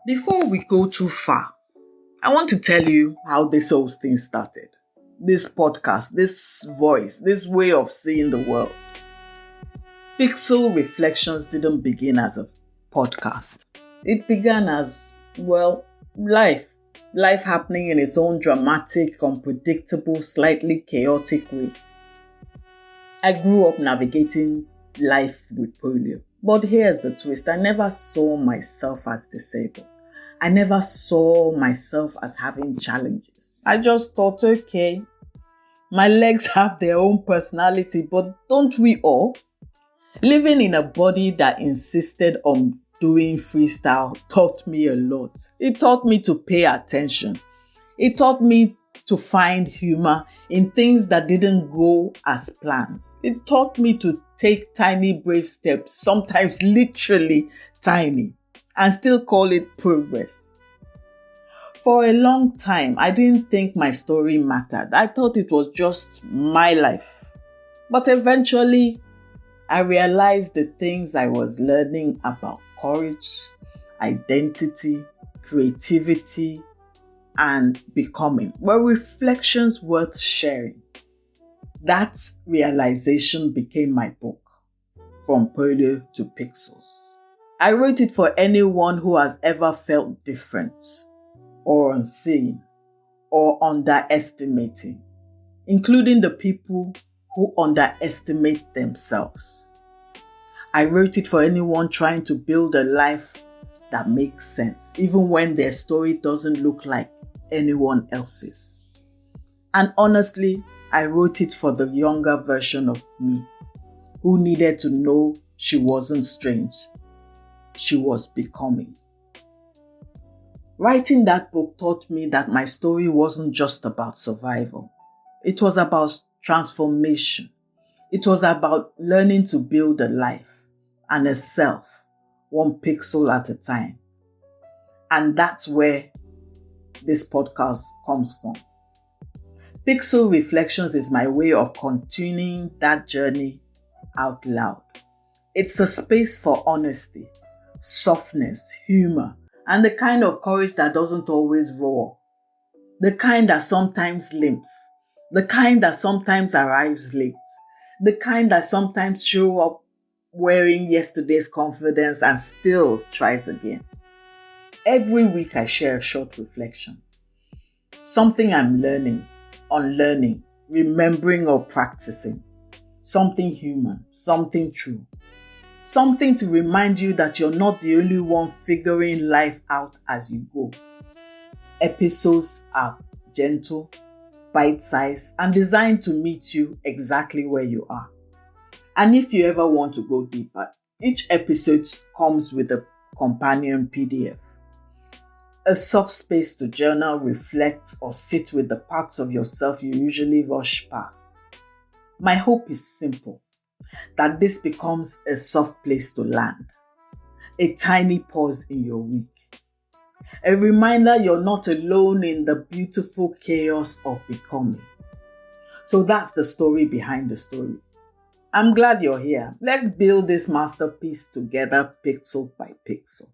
Before we go too far, I want to tell you how this whole thing started. This podcast, this voice, this way of seeing the world. Pixel Reflections didn't begin as a podcast. It began as, life. Life happening in its own dramatic, unpredictable, slightly chaotic way. I grew up navigating life with polio. But here's the twist. I never saw myself as disabled. I never saw myself as having challenges. I just thought, okay, my legs have their own personality, but don't we all? Living in a body that insisted on doing freestyle taught me a lot. It taught me to pay attention. It taught me to find humor in things that didn't go as plans. It taught me to take tiny brave steps, sometimes literally tiny, and still call it progress. For a long time, I didn't think my story mattered. I thought it was just my life. But eventually, I realized the things I was learning about courage, identity, creativity, and becoming were reflections worth sharing. That realization became my book, From Polio to Pixels. I wrote it for anyone who has ever felt different, or unseen, or underestimating, including the people who underestimate themselves. I wrote it for anyone trying to build a life that makes sense, even when their story doesn't look like anyone else's. And honestly, I wrote it for the younger version of me, who needed to know she wasn't strange. She was becoming. Writing that book taught me that my story wasn't just about survival. It was about transformation. It was about learning to build a life and a self, one pixel at a time. And that's where this podcast comes from. Pixel Reflections is my way of continuing that journey out loud. It's a space for honesty, softness, humor, and the kind of courage that doesn't always roar. The kind that sometimes limps. The kind that sometimes arrives late. The kind that sometimes shows up wearing yesterday's confidence and still tries again. Every week I share a short reflection. Something I'm learning, unlearning, remembering or practicing. Something human, something true. Something to remind you that you're not the only one figuring life out as you go. Episodes are gentle, bite-sized, and designed to meet you exactly where you are. And if you ever want to go deeper, each episode comes with a companion PDF. A soft space to journal, reflect, or sit with the parts of yourself you usually rush past. My hope is simple, that this becomes a soft place to land, a tiny pause in your week, a reminder you're not alone in the beautiful chaos of becoming. So that's the story behind the story. I'm glad you're here. Let's build this masterpiece together, pixel by pixel.